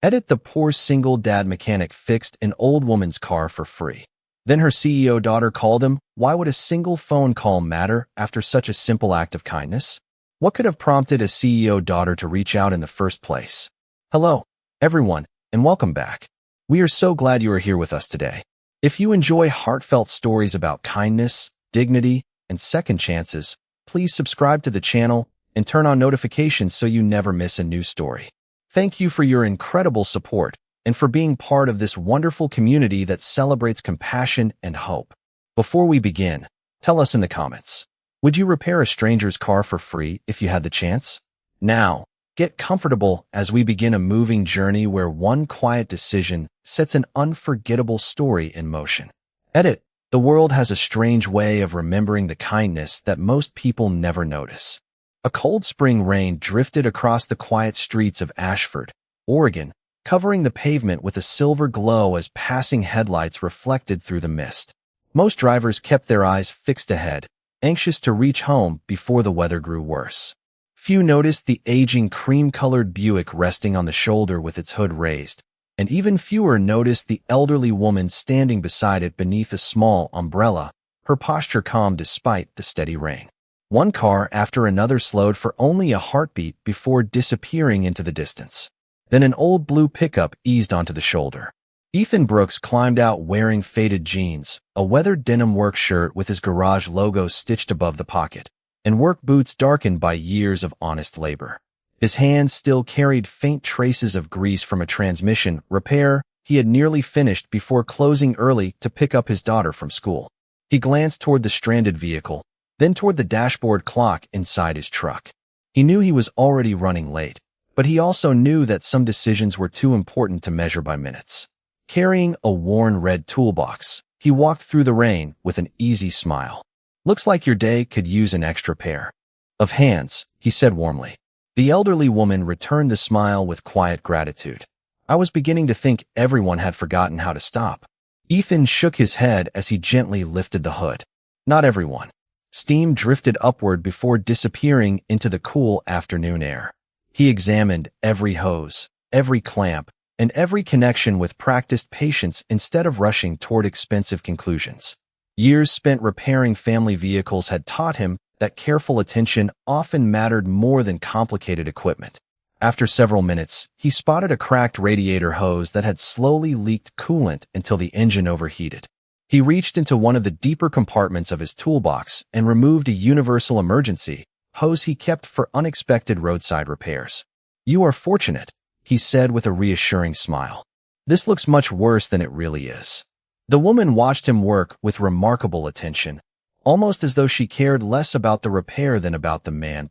Edit: the poor single dad mechanic fixed an old woman's car for free. Then her CEO daughter called him. Why would a single phone call matter after such a simple act of kindness? What could have prompted a CEO daughter to reach out in the first place? Hello, everyone, and welcome back. We are so glad you are here with us today. If you enjoy heartfelt stories about kindness, dignity, and second chances, please subscribe to the channel and turn on notifications so you never miss a new story. Thank you for your incredible support and for being part of this wonderful community that celebrates compassion and hope. Before we begin, tell us in the comments, would you repair a stranger's car for free if you had the chance? Now, get comfortable as we begin a moving journey where one quiet decision sets an unforgettable story in motion. Edit: the world has a strange way of remembering the kindness that most people never notice. A cold spring rain drifted across the quiet streets of Ashford, Oregon, covering the pavement with a silver glow as passing headlights reflected through the mist. Most drivers kept their eyes fixed ahead, anxious to reach home before the weather grew worse. Few noticed the aging cream-colored Buick resting on the shoulder with its hood raised, and even fewer noticed the elderly woman standing beside it beneath a small umbrella, her posture calm despite the steady rain. One car after another slowed for only a heartbeat before disappearing into the distance. Then an old blue pickup eased onto the shoulder. Ethan Brooks climbed out wearing faded jeans, a weathered denim work shirt with his garage logo stitched above the pocket, and work boots darkened by years of honest labor. His hands still carried faint traces of grease from a transmission repair he had nearly finished before closing early to pick up his daughter from school. He glanced toward the stranded vehicle, then toward the dashboard clock inside his truck. He knew he was already running late, but he also knew that some decisions were too important to measure by minutes. Carrying a worn red toolbox, he walked through the rain with an easy smile. "Looks like your day could use an extra pair of hands," he said warmly. The elderly woman returned the smile with quiet gratitude. "I was beginning to think everyone had forgotten how to stop." Ethan shook his head as he gently lifted the hood. Not everyone. Steam drifted upward before disappearing into the cool afternoon air. He examined every hose, every clamp, and every connection with practiced patience instead of rushing toward expensive conclusions. Years spent repairing family vehicles had taught him that careful attention often mattered more than complicated equipment. After several minutes, he spotted a cracked radiator hose that had slowly leaked coolant until the engine overheated. He reached into one of the deeper compartments of his toolbox and removed a universal emergency hose he kept for unexpected roadside repairs. "You are fortunate," he said with a reassuring smile. "This looks much worse than it really is." The woman watched him work with remarkable attention, almost as though she cared less about the repair than about the man.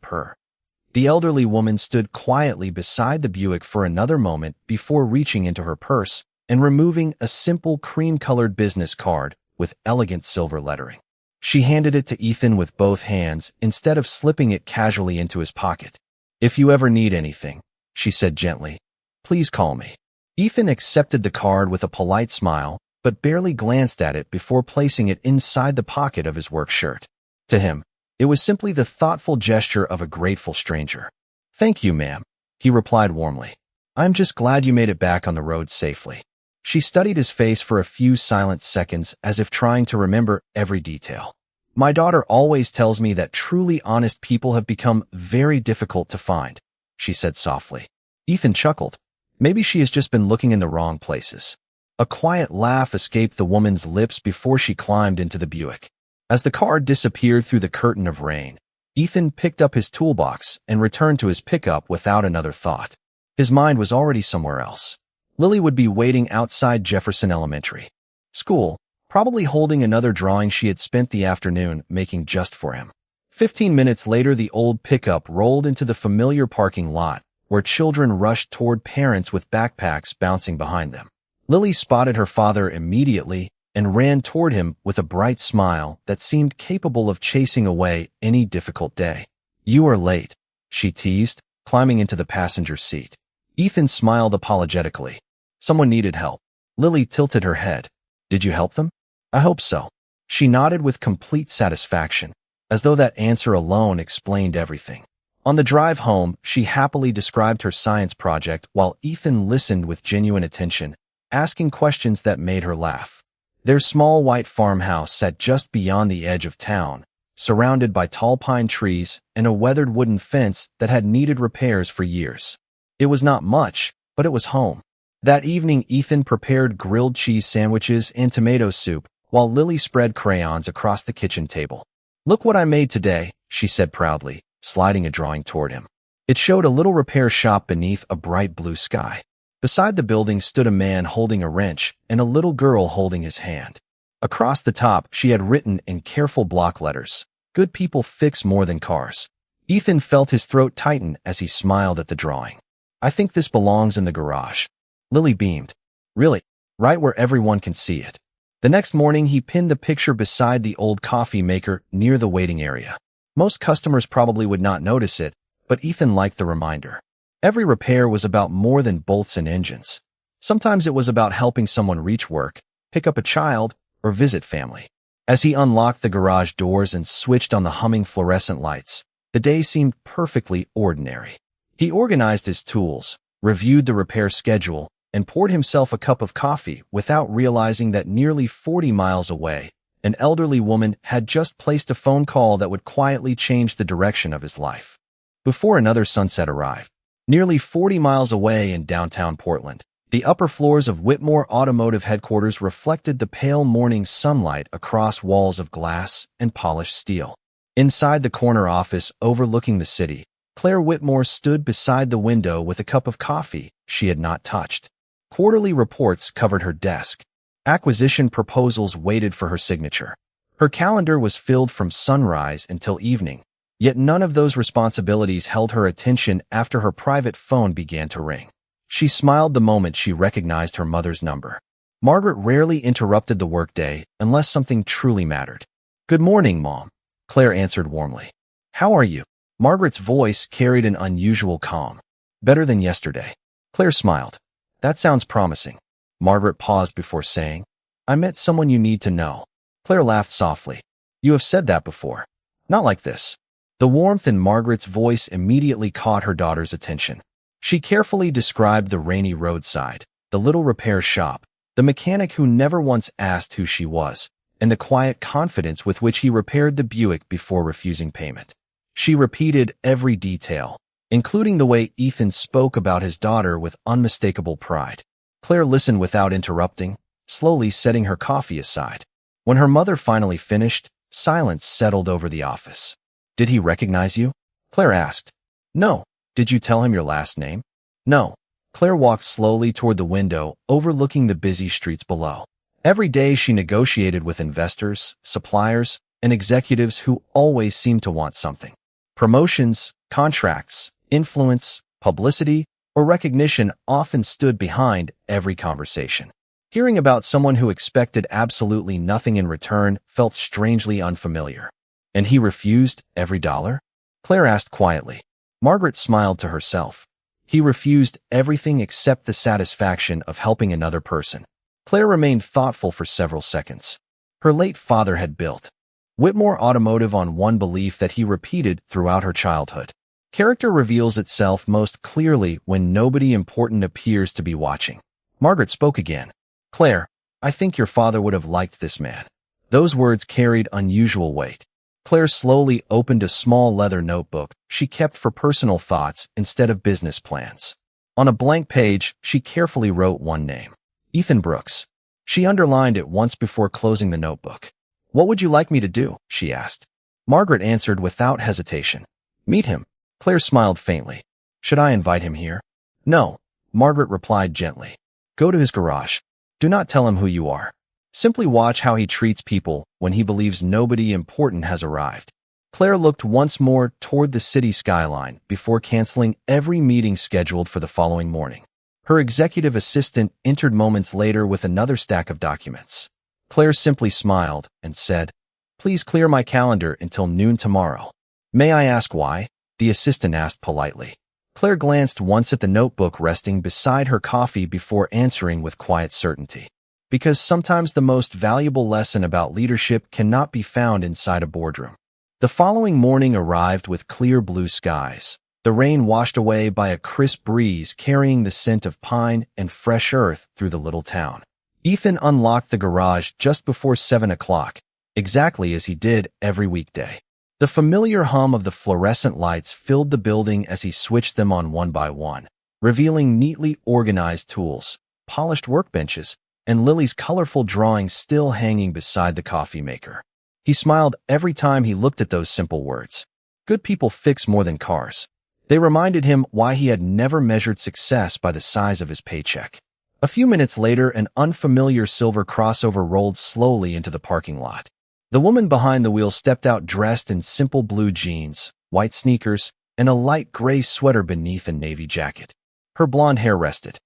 The elderly woman stood quietly beside the Buick for another moment before reaching into her purse and removing a simple cream-colored business card with elegant silver lettering. She handed it to Ethan with both hands instead of slipping it casually into his pocket. "If you ever need anything," she said gently, "please call me." Ethan accepted the card with a polite smile, but barely glanced at it before placing it inside the pocket of his work shirt. To him, it was simply the thoughtful gesture of a grateful stranger. "Thank you, ma'am," he replied warmly. "I'm just glad you made it back on the road safely." She studied his face for a few silent seconds as if trying to remember every detail. "My daughter always tells me that truly honest people have become very difficult to find," she said softly. Ethan chuckled. Maybe she has just been looking in the wrong places. A quiet laugh escaped the woman's lips before she climbed into the Buick. As the car disappeared through the curtain of rain, Ethan picked up his toolbox and returned to his pickup without another thought. His mind was already somewhere else. Lily would be waiting outside Jefferson Elementary School, probably holding another drawing she had spent the afternoon making just for him. 15 minutes later, the old pickup rolled into the familiar parking lot, where children rushed toward parents with backpacks bouncing behind them. Lily spotted her father immediately and ran toward him with a bright smile that seemed capable of chasing away any difficult day. "You are late," she teased, climbing into the passenger seat. Ethan smiled apologetically. "Someone needed help." Lily tilted her head. "Did you help them?" "I hope so." She nodded with complete satisfaction, as though that answer alone explained everything. On the drive home, she happily described her science project while Ethan listened with genuine attention, asking questions that made her laugh. Their small white farmhouse sat just beyond the edge of town, surrounded by tall pine trees and a weathered wooden fence that had needed repairs for years. It was not much, but it was home. That evening, Ethan prepared grilled cheese sandwiches and tomato soup, while Lily spread crayons across the kitchen table. "Look what I made today," she said proudly, sliding a drawing toward him. It showed a little repair shop beneath a bright blue sky. Beside the building stood a man holding a wrench and a little girl holding his hand. Across the top, she had written in careful block letters, "Good people fix more than cars." Ethan felt his throat tighten as he smiled at the drawing. "I think this belongs in the garage." Lily beamed. "Really? Right where everyone can see it." The next morning, he pinned the picture beside the old coffee maker near the waiting area. Most customers probably would not notice it, but Ethan liked the reminder. Every repair was about more than bolts and engines. Sometimes it was about helping someone reach work, pick up a child, or visit family. As he unlocked the garage doors and switched on the humming fluorescent lights, the day seemed perfectly ordinary. He organized his tools, reviewed the repair schedule, and poured himself a cup of coffee without realizing that nearly 40 miles away, an elderly woman had just placed a phone call that would quietly change the direction of his life. Before another sunset arrived, nearly 40 miles away in downtown Portland, the upper floors of Whitmore Automotive headquarters reflected the pale morning sunlight across walls of glass and polished steel. Inside the corner office overlooking the city, Claire Whitmore stood beside the window with a cup of coffee she had not touched. Quarterly reports covered her desk. Acquisition proposals waited for her signature. Her calendar was filled from sunrise until evening, yet none of those responsibilities held her attention after her private phone began to ring. She smiled the moment she recognized her mother's number. Margaret rarely interrupted the workday unless something truly mattered. "Good morning, Mom," Claire answered warmly. "How are you?" Margaret's voice carried an unusual calm. "Better than yesterday." Claire smiled. "That sounds promising." Margaret paused before saying, "I met someone you need to know." Claire laughed softly. "You have said that before. Not like this." The warmth in Margaret's voice immediately caught her daughter's attention. She carefully described the rainy roadside, the little repair shop, the mechanic who never once asked who she was, and the quiet confidence with which he repaired the Buick before refusing payment. She repeated every detail, including the way Ethan spoke about his daughter with unmistakable pride. Claire listened without interrupting, slowly setting her coffee aside. When her mother finally finished, silence settled over the office. "Did he recognize you?" Claire asked. "No." "Did you tell him your last name?" "No." Claire walked slowly toward the window, overlooking the busy streets below. Every day she negotiated with investors, suppliers, and executives who always seemed to want something. Promotions, contracts, influence, publicity, or recognition often stood behind every conversation. Hearing about someone who expected absolutely nothing in return felt strangely unfamiliar. "And he refused every dollar?" Claire asked quietly. Margaret smiled to herself. "He refused everything except the satisfaction of helping another person." Claire remained thoughtful for several seconds. Her late father had built Whitmore Automotive on one belief that he repeated throughout her childhood. Character reveals itself most clearly when nobody important appears to be watching. Margaret spoke again. "Claire, I think your father would have liked this man." Those words carried unusual weight. Claire slowly opened a small leather notebook she kept for personal thoughts instead of business plans. On a blank page, she carefully wrote one name: Ethan Brooks. She underlined it once before closing the notebook. "What would you like me to do?" she asked. Margaret answered without hesitation. "Meet him." Claire smiled faintly. "Should I invite him here?" "No," Margaret replied gently. "Go to his garage. Do not tell him who you are. Simply watch how he treats people when he believes nobody important has arrived." Claire looked once more toward the city skyline before canceling every meeting scheduled for the following morning. Her executive assistant entered moments later with another stack of documents. Claire simply smiled and said, "Please clear my calendar until noon tomorrow." "May I ask why?" the assistant asked politely. Claire glanced once at the notebook resting beside her coffee before answering with quiet certainty. "Because sometimes the most valuable lesson about leadership cannot be found inside a boardroom. The following morning arrived with clear blue skies, the rain washed away by a crisp breeze carrying the scent of pine and fresh earth through the little town. Ethan unlocked the garage just before 7 o'clock, exactly as he did every weekday. The familiar hum of the fluorescent lights filled the building as he switched them on one by one, revealing neatly organized tools, polished workbenches, and Lily's colorful drawings still hanging beside the coffee maker. He smiled every time he looked at those simple words. Good people fix more than cars. They reminded him why he had never measured success by the size of his paycheck. A few minutes later, an unfamiliar silver crossover rolled slowly into the parking lot. The woman behind the wheel stepped out dressed in simple blue jeans, white sneakers, and a light gray sweater beneath a navy jacket. Her blonde hair rested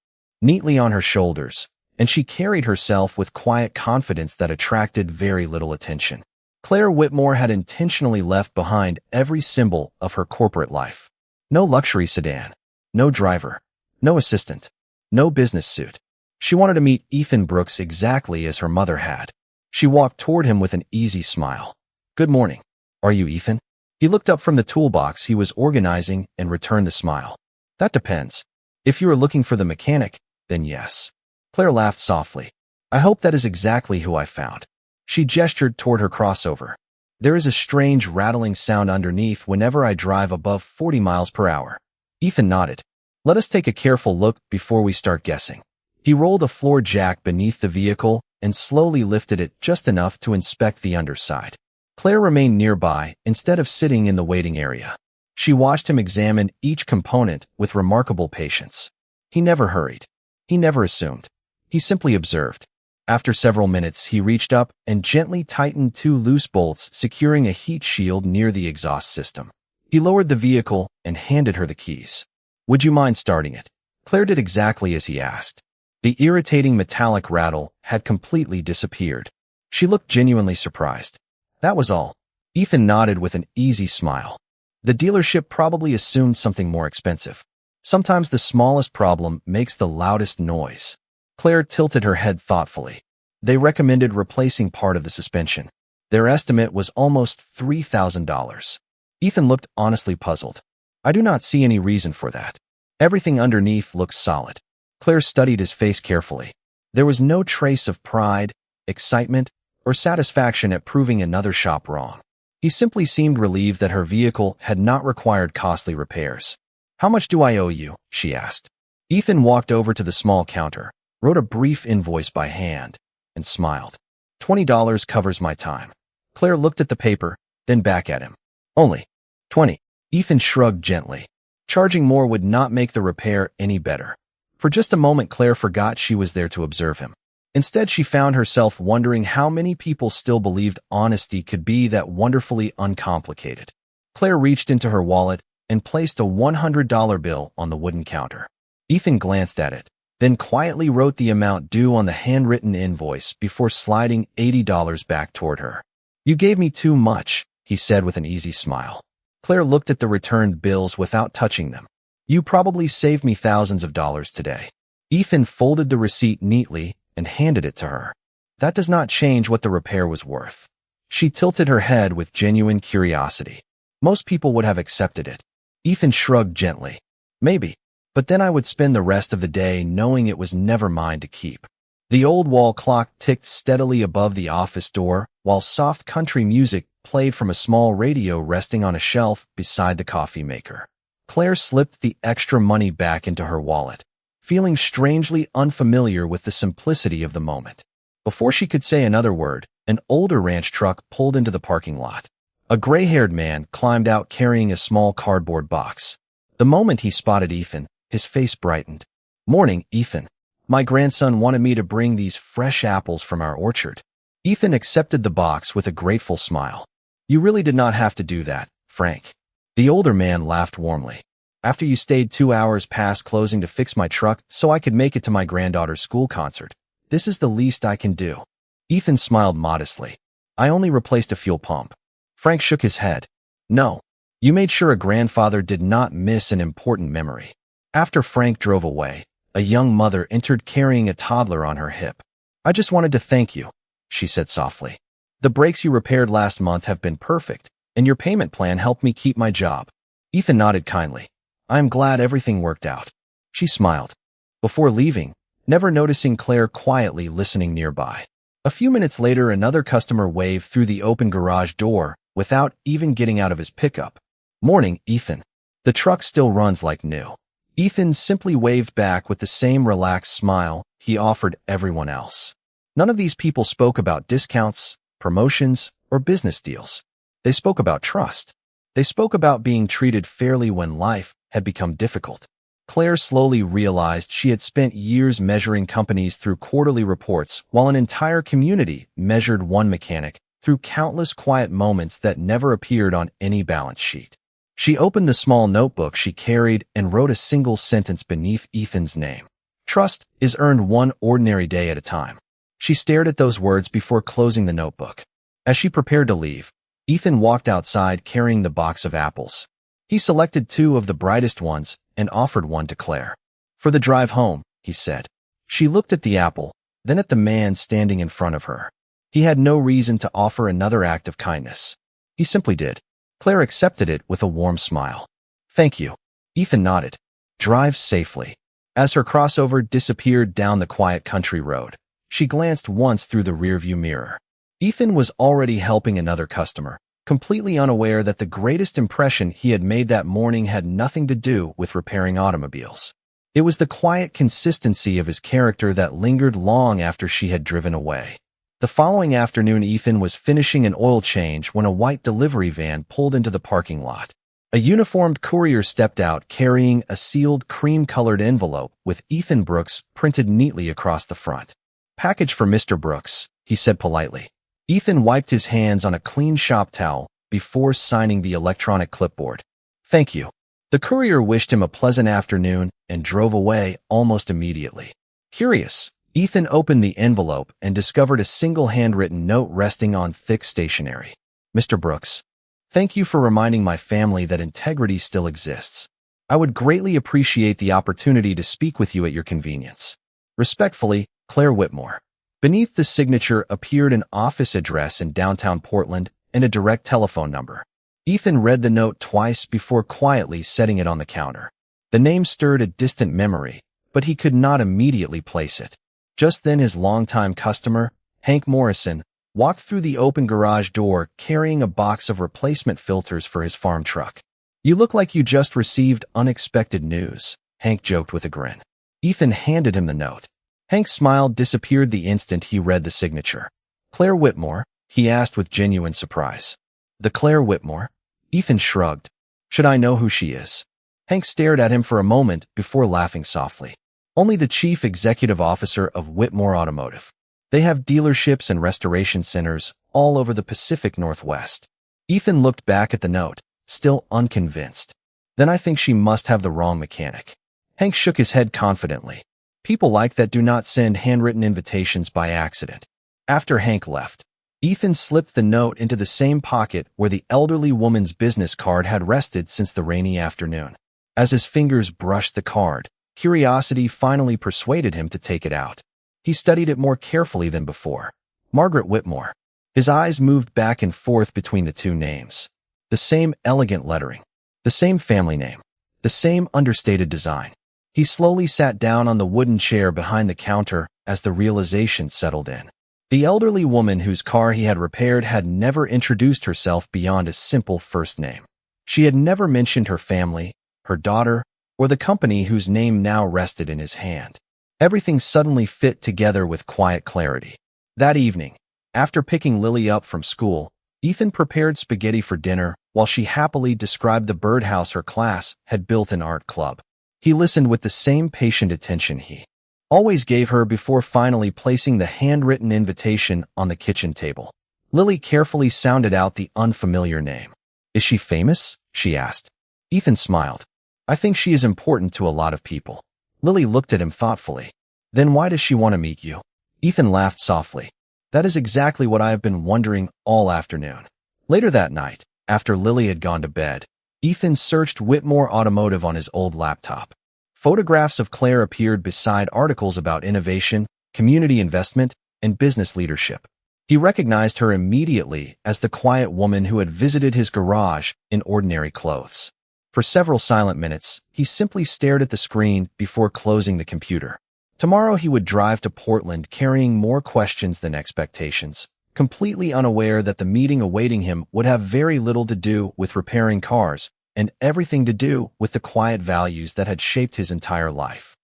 neatly on her shoulders, and she carried herself with quiet confidence that attracted very little attention. Claire Whitmore had intentionally left behind every symbol of her corporate life. No luxury sedan, no driver, no assistant, no business suit. She wanted to meet Ethan Brooks exactly as her mother had. She walked toward him with an easy smile. "Good morning. Are you Ethan?" He looked up from the toolbox he was organizing and returned the smile. "That depends. If you are looking for the mechanic, then yes." Claire laughed softly. "I hope that is exactly who I found." She gestured toward her crossover. "There is a strange rattling sound underneath whenever I drive above 40 miles per hour." Ethan nodded. "Let us take a careful look before we start guessing." He rolled a floor jack beneath the vehicle and slowly lifted it just enough to inspect the underside. Claire remained nearby instead of sitting in the waiting area. She watched him examine each component with remarkable patience. He never hurried. He never assumed. He simply observed. After several minutes, he reached up and gently tightened 2 loose bolts, securing a heat shield near the exhaust system. He lowered the vehicle and handed her the keys. "Would you mind starting it?" Claire did exactly as he asked. The irritating metallic rattle had completely disappeared. She looked genuinely surprised. That was all. Ethan nodded with an easy smile. The dealership probably assumed something more expensive. Sometimes the smallest problem makes the loudest noise. Claire tilted her head thoughtfully. They recommended replacing part of the suspension. Their estimate was almost $3,000. Ethan looked honestly puzzled. "I do not see any reason for that. Everything underneath looks solid." Claire studied his face carefully. There was no trace of pride, excitement, or satisfaction at proving another shop wrong. He simply seemed relieved that her vehicle had not required costly repairs. "How much do I owe you?" she asked. Ethan walked over to the small counter, wrote a brief invoice by hand, and smiled. $20 covers my time." Claire looked at the paper, then back at him. "Only 20. Ethan shrugged gently. Charging more would not make the repair any better. For just a moment, Claire forgot she was there to observe him. Instead, she found herself wondering how many people still believed honesty could be that wonderfully uncomplicated. Claire reached into her wallet and placed a $100 bill on the wooden counter. Ethan glanced at it, then quietly wrote the amount due on the handwritten invoice before sliding $80 back toward her. "You gave me too much," he said with an easy smile. Claire looked at the returned bills without touching them. "You probably saved me thousands of dollars today." Ethan folded the receipt neatly and handed it to her. "That does not change what the repair was worth." She tilted her head with genuine curiosity. "Most people would have accepted it." Ethan shrugged gently. "Maybe, but then I would spend the rest of the day knowing it was never mine to keep." The old wall clock ticked steadily above the office door, while soft country music played from a small radio resting on a shelf beside the coffee maker. Claire slipped the extra money back into her wallet, feeling strangely unfamiliar with the simplicity of the moment. Before she could say another word, an older ranch truck pulled into the parking lot. A gray-haired man climbed out carrying a small cardboard box. The moment he spotted Ethan, his face brightened. "Morning, Ethan. My grandson wanted me to bring these fresh apples from our orchard." Ethan accepted the box with a grateful smile. "You really did not have to do that, Frank." The older man laughed warmly. "After you stayed 2 hours past closing to fix my truck so I could make it to my granddaughter's school concert, this is the least I can do." Ethan smiled modestly. "I only replaced a fuel pump." Frank shook his head. "No, you made sure a grandfather did not miss an important memory." After Frank drove away, a young mother entered carrying a toddler on her hip. "I just wanted to thank you," she said softly. "The brakes you repaired last month have been perfect, And your payment plan helped me keep my job. Ethan nodded kindly. I am glad everything worked out. She smiled. Before leaving, never noticing Claire quietly listening nearby. A few minutes later, another customer waved through the open garage door without even getting out of his pickup. Morning, Ethan. The truck still runs like new. Ethan simply waved back with the same relaxed smile he offered everyone else. None of these people spoke about discounts, promotions, or business deals. They spoke about trust. They spoke about being treated fairly when life had become difficult. Claire slowly realized she had spent years measuring companies through quarterly reports while an entire community measured one mechanic through countless quiet moments that never appeared on any balance sheet. She opened the small notebook she carried and wrote a single sentence beneath Ethan's name. Trust is earned one ordinary day at a time. She stared at those words before closing the notebook. As she prepared to leave, Ethan walked outside carrying the box of apples. He selected 2 of the brightest ones and offered one to Claire. For the drive home, he said. She looked at the apple, then at the man standing in front of her. He had no reason to offer another act of kindness. He simply did. Claire accepted it with a warm smile. Thank you. Ethan nodded. Drive safely. As her crossover disappeared down the quiet country road, she glanced once through the rearview mirror. Ethan was already helping another customer, completely unaware that the greatest impression he had made that morning had nothing to do with repairing automobiles. It was the quiet consistency of his character that lingered long after she had driven away. The following afternoon, Ethan was finishing an oil change when a white delivery van pulled into the parking lot. A uniformed courier stepped out carrying a sealed cream-colored envelope with Ethan Brooks printed neatly across the front. Package for Mr. Brooks, he said politely. Ethan wiped his hands on a clean shop towel before signing the electronic clipboard. Thank you. The courier wished him a pleasant afternoon and drove away almost immediately. Curious, Ethan opened the envelope and discovered a single handwritten note resting on thick stationery. Mr. Brooks, thank you for reminding my family that integrity still exists. I would greatly appreciate the opportunity to speak with you at your convenience. Respectfully, Claire Whitmore. Beneath the signature appeared an office address in downtown Portland and a direct telephone number. Ethan read the note twice before quietly setting it on the counter. The name stirred a distant memory, but he could not immediately place it. Just then his longtime customer, Hank Morrison, walked through the open garage door carrying a box of replacement filters for his farm truck. You look like you just received unexpected news, Hank joked with a grin. Ethan handed him the note. Hank's smile disappeared the instant he read the signature. Claire Whitmore, he asked with genuine surprise. The Claire Whitmore? Ethan shrugged. Should I know who she is? Hank stared at him for a moment before laughing softly. Only the chief executive officer of Whitmore Automotive. They have dealerships and restoration centers all over the Pacific Northwest. Ethan looked back at the note, still unconvinced. Then I think she must have the wrong mechanic. Hank shook his head confidently. People like that do not send handwritten invitations by accident. After Hank left, Ethan slipped the note into the same pocket where the elderly woman's business card had rested since the rainy afternoon. As his fingers brushed the card, curiosity finally persuaded him to take it out. He studied it more carefully than before. Margaret Whitmore. His eyes moved back and forth between the 2 names. The same elegant lettering. The same family name. The same understated design. He slowly sat down on the wooden chair behind the counter as the realization settled in. The elderly woman whose car he had repaired had never introduced herself beyond a simple first name. She had never mentioned her family, her daughter, or the company whose name now rested in his hand. Everything suddenly fit together with quiet clarity. That evening, after picking Lily up from school, Ethan prepared spaghetti for dinner while she happily described the birdhouse her class had built in art club. He listened with the same patient attention he always gave her before finally placing the handwritten invitation on the kitchen table. Lily carefully sounded out the unfamiliar name. Is she famous? She asked. Ethan smiled. I think she is important to a lot of people. Lily looked at him thoughtfully. Then why does she want to meet you? Ethan laughed softly. That is exactly what I have been wondering all afternoon. Later that night, after Lily had gone to bed, Ethan searched Whitmore Automotive on his old laptop. Photographs of Claire appeared beside articles about innovation, community investment, and business leadership. He recognized her immediately as the quiet woman who had visited his garage in ordinary clothes. For several silent minutes, he simply stared at the screen before closing the computer. Tomorrow he would drive to Portland carrying more questions than expectations, completely unaware that the meeting awaiting him would have very little to do with repairing cars and everything to do with the quiet values that had shaped his entire life.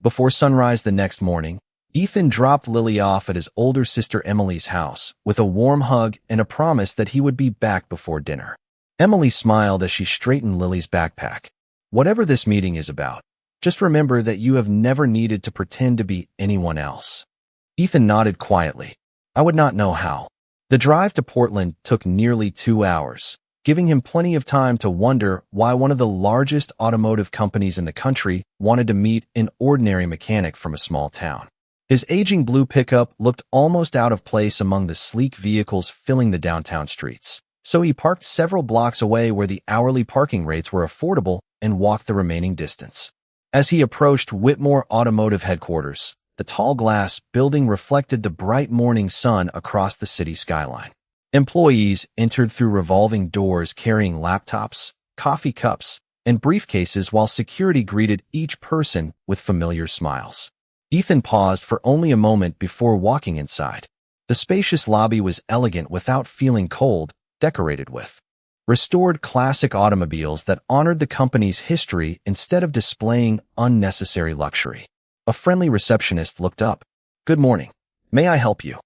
Before sunrise the next morning, Ethan dropped Lily off at his older sister Emily's house with a warm hug and a promise that he would be back before dinner. Emily smiled as she straightened Lily's backpack. Whatever this meeting is about, just remember that you have never needed to pretend to be anyone else. Ethan nodded quietly. I would not know how. The drive to Portland took nearly 2 hours, giving him plenty of time to wonder why one of the largest automotive companies in the country wanted to meet an ordinary mechanic from a small town. His aging blue pickup looked almost out of place among the sleek vehicles filling the downtown streets, so he parked several blocks away where the hourly parking rates were affordable and walked the remaining distance. As he approached Whitmore Automotive Headquarters, the tall glass building reflected the bright morning sun across the city skyline. Employees entered through revolving doors carrying laptops, coffee cups, and briefcases while security greeted each person with familiar smiles. Ethan paused for only a moment before walking inside. The spacious lobby was elegant without feeling cold, decorated with restored classic automobiles that honored the company's history instead of displaying unnecessary luxury. A friendly receptionist looked up. Good morning. May I help you?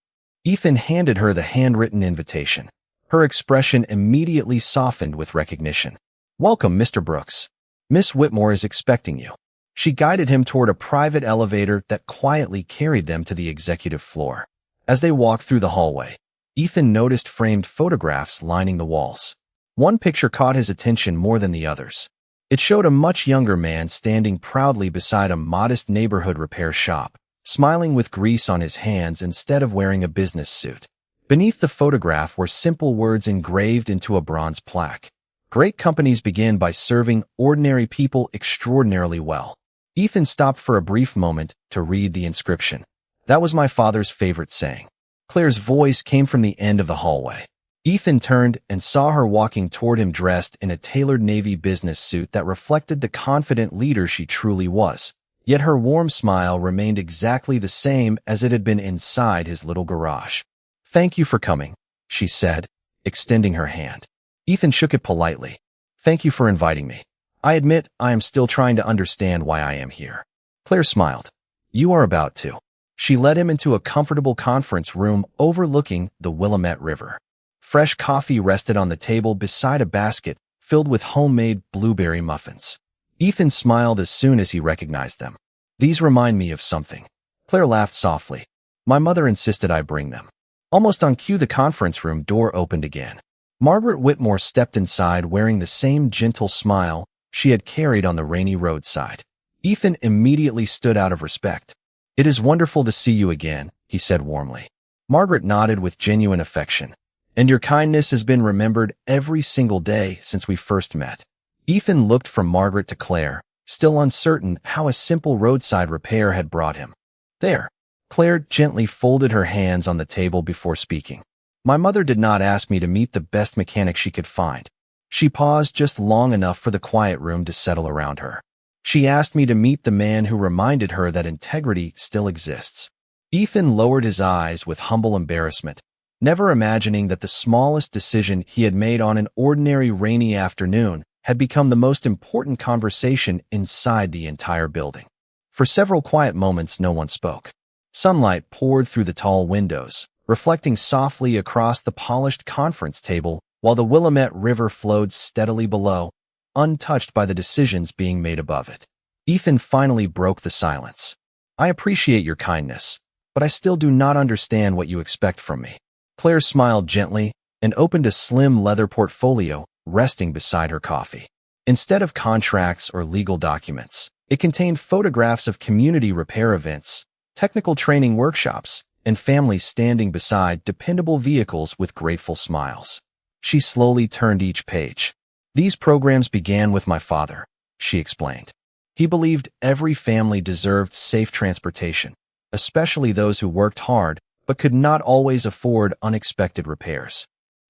Ethan handed her the handwritten invitation. Her expression immediately softened with recognition. Welcome, Mr. Brooks. Miss Whitmore is expecting you. She guided him toward a private elevator that quietly carried them to the executive floor. As they walked through the hallway, Ethan noticed framed photographs lining the walls. One picture caught his attention more than the others. It showed a much younger man standing proudly beside a modest neighborhood repair shop, smiling with grease on his hands instead of wearing a business suit. Beneath the photograph were simple words engraved into a bronze plaque. Great companies begin by serving ordinary people extraordinarily well. Ethan stopped for a brief moment to read the inscription. That was my father's favorite saying. Claire's voice came from the end of the hallway. Ethan turned and saw her walking toward him dressed in a tailored navy business suit that reflected the confident leader she truly was. Yet her warm smile remained exactly the same as it had been inside his little garage. Thank you for coming, she said, extending her hand. Ethan shook it politely. Thank you for inviting me. I admit I am still trying to understand why I am here. Claire smiled. You are about to. She led him into a comfortable conference room overlooking the Willamette River. Fresh coffee rested on the table beside a basket filled with homemade blueberry muffins. Ethan smiled as soon as he recognized them. These remind me of something. Claire laughed softly. My mother insisted I bring them. Almost on cue, the conference room door opened again. Margaret Whitmore stepped inside wearing the same gentle smile she had carried on the rainy roadside. Ethan immediately stood out of respect. It is wonderful to see you again, he said warmly. Margaret nodded with genuine affection. And your kindness has been remembered every single day since we first met. Ethan looked from Margaret to Claire, still uncertain how a simple roadside repair had brought him. There. Claire gently folded her hands on the table before speaking. My mother did not ask me to meet the best mechanic she could find. She paused just long enough for the quiet room to settle around her. She asked me to meet the man who reminded her that integrity still exists. Ethan lowered his eyes with humble embarrassment, never imagining that the smallest decision he had made on an ordinary rainy afternoon had become the most important conversation inside the entire building. For several quiet moments, no one spoke. Sunlight poured through the tall windows, reflecting softly across the polished conference table while the Willamette River flowed steadily below, untouched by the decisions being made above it. Ethan finally broke the silence. I appreciate your kindness, but I still do not understand what you expect from me. Claire smiled gently and opened a slim leather portfolio resting beside her coffee. Instead of contracts or legal documents, it contained photographs of community repair events, technical training workshops, and families standing beside dependable vehicles with grateful smiles. She slowly turned each page. These programs began with my father, she explained. He believed every family deserved safe transportation, especially those who worked hard, but could not always afford unexpected repairs.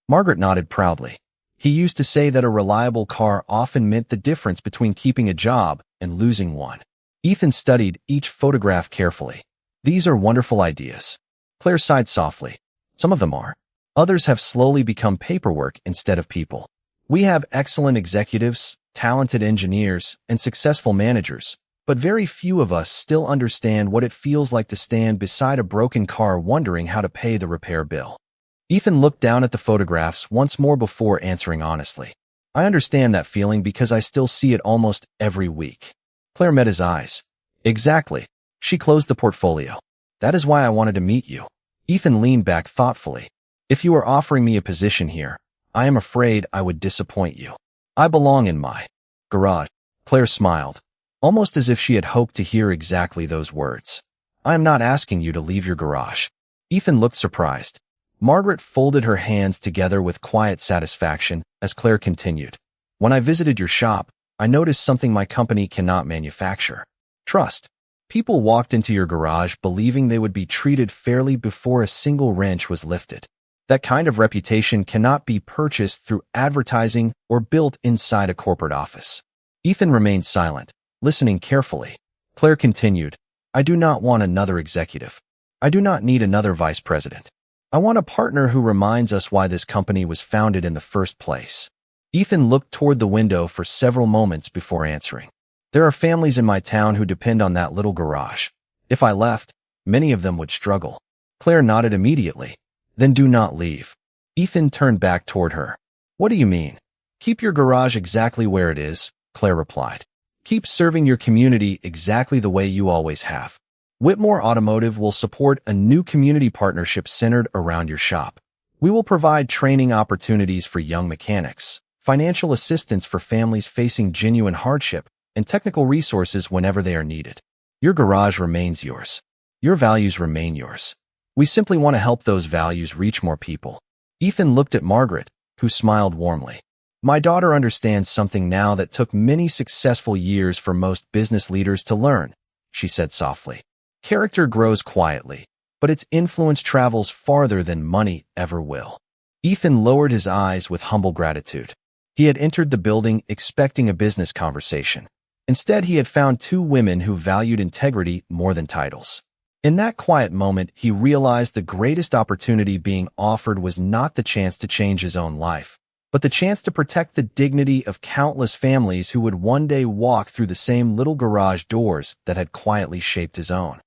Margaret nodded proudly. He used to say that a reliable car often meant the difference between keeping a job and losing one. Ethan studied each photograph carefully. These are wonderful ideas. Claire sighed softly. Some of them are. Others have slowly become paperwork instead of people. We have excellent executives, talented engineers, and successful managers, but very few of us still understand what it feels like to stand beside a broken car wondering how to pay the repair bill. Ethan looked down at the photographs once more before answering honestly. I understand that feeling because I still see it almost every week. Claire met his eyes. Exactly. She closed the portfolio. That is why I wanted to meet you. Ethan leaned back thoughtfully. If you are offering me a position here, I am afraid I would disappoint you. I belong in my garage. Claire smiled, almost as if she had hoped to hear exactly those words. I am not asking you to leave your garage. Ethan looked surprised. Margaret folded her hands together with quiet satisfaction as Claire continued. When I visited your shop, I noticed something my company cannot manufacture. Trust. People walked into your garage believing they would be treated fairly before a single wrench was lifted. That kind of reputation cannot be purchased through advertising or built inside a corporate office. Ethan remained silent, listening carefully. Claire continued, I do not want another executive. I do not need another vice president. I want a partner who reminds us why this company was founded in the first place. Ethan looked toward the window for several moments before answering. There are families in my town who depend on that little garage. If I left, many of them would struggle. Claire nodded immediately. Then do not leave. Ethan turned back toward her. What do you mean? Keep your garage exactly where it is, Claire replied. Keep serving your community exactly the way you always have. Whitmore Automotive will support a new community partnership centered around your shop. We will provide training opportunities for young mechanics, financial assistance for families facing genuine hardship, and technical resources whenever they are needed. Your garage remains yours. Your values remain yours. We simply want to help those values reach more people. Ethan looked at Margaret, who smiled warmly. My daughter understands something now that took many successful years for most business leaders to learn, she said softly. Character grows quietly, but its influence travels farther than money ever will. Ethan lowered his eyes with humble gratitude. He had entered the building expecting a business conversation. Instead, he had found two women who valued integrity more than titles. In that quiet moment, he realized the greatest opportunity being offered was not the chance to change his own life, but the chance to protect the dignity of countless families who would one day walk through the same little garage doors that had quietly shaped his own.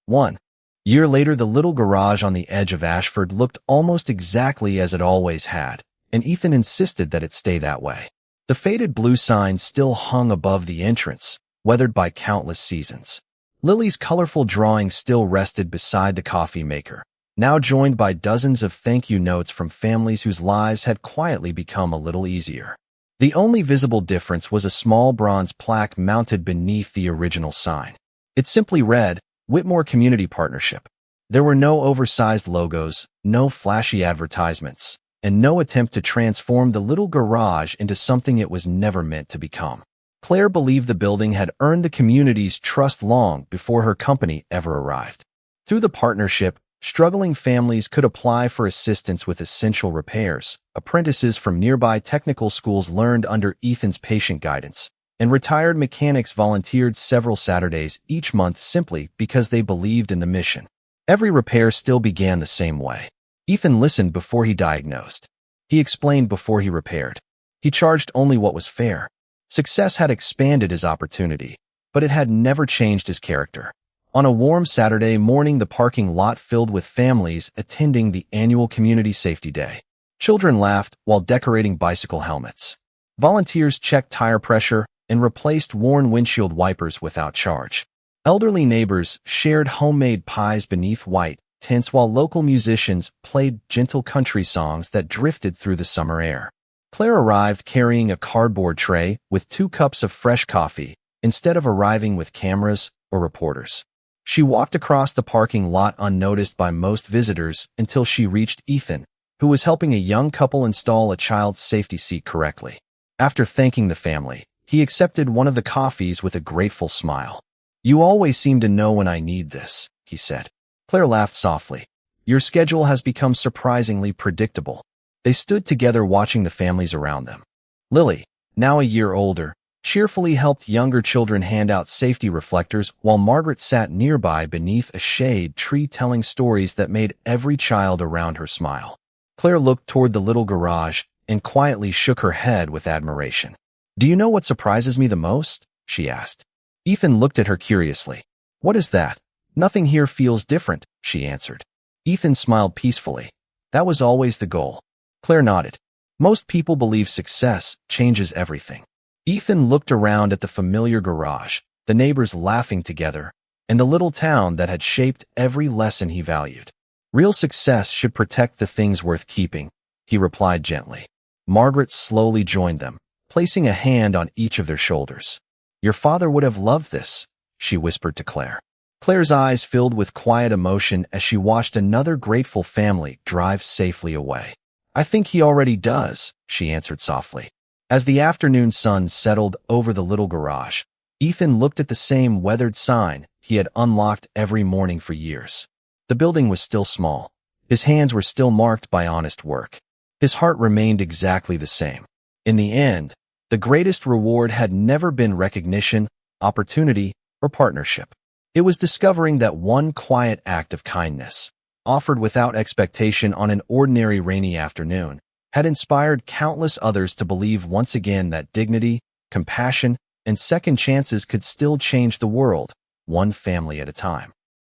1 year later, the little garage on the edge of Ashford looked almost exactly as it always had, and Ethan insisted that it stay that way. The faded blue sign still hung above the entrance, weathered by countless seasons. Lily's colorful drawing still rested beside the coffee maker, now joined by dozens of thank you notes from families whose lives had quietly become a little easier. The only visible difference was a small bronze plaque mounted beneath the original sign. It simply read, Whitmore Community Partnership. There were no oversized logos, no flashy advertisements, and no attempt to transform the little garage into something it was never meant to become. Claire believed the building had earned the community's trust long before her company ever arrived. Through the partnership, struggling families could apply for assistance with essential repairs. Apprentices from nearby technical schools learned under Ethan's patient guidance, and retired mechanics volunteered several Saturdays each month simply because they believed in the mission. Every repair still began the same way. Ethan listened before he diagnosed. He explained before he repaired. He charged only what was fair. Success had expanded his opportunity, but it had never changed his character. On a warm Saturday morning, the parking lot filled with families attending the annual Community Safety Day. Children laughed while decorating bicycle helmets. Volunteers checked tire pressure and replaced worn windshield wipers without charge. Elderly neighbors shared homemade pies beneath white tents while local musicians played gentle country songs that drifted through the summer air. Claire arrived carrying a cardboard tray with 2 cups of fresh coffee, instead of arriving with cameras or reporters. She walked across the parking lot unnoticed by most visitors until she reached Ethan, who was helping a young couple install a child's safety seat correctly. After thanking the family, he accepted one of the coffees with a grateful smile. You always seem to know when I need this, he said. Claire laughed softly. Your schedule has become surprisingly predictable." They stood together watching the families around them. Lily, now a year older, cheerfully helped younger children hand out safety reflectors while Margaret sat nearby beneath a shade tree telling stories that made every child around her smile. Claire looked toward the little garage and quietly shook her head with admiration. "Do you know what surprises me the most?" she asked. Ethan looked at her curiously. "What is that?" "Nothing here feels different," she answered. Ethan smiled peacefully. "That was always the goal." Claire nodded. "Most people believe success changes everything." Ethan looked around at the familiar garage, the neighbors laughing together, and the little town that had shaped every lesson he valued. "Real success should protect the things worth keeping," he replied gently. Margaret slowly joined them, placing a hand on each of their shoulders. "Your father would have loved this," she whispered to Claire. Claire's eyes filled with quiet emotion as she watched another grateful family drive safely away. "I think he already does," she answered softly. As the afternoon sun settled over the little garage, Ethan looked at the same weathered sign he had unlocked every morning for years. The building was still small. His hands were still marked by honest work. His heart remained exactly the same. In the end, the greatest reward had never been recognition, opportunity, or partnership. It was discovering that one quiet act of kindness, offered without expectation on an ordinary rainy afternoon, had inspired countless others to believe once again that dignity, compassion, and second chances could still change the world, one family at a time.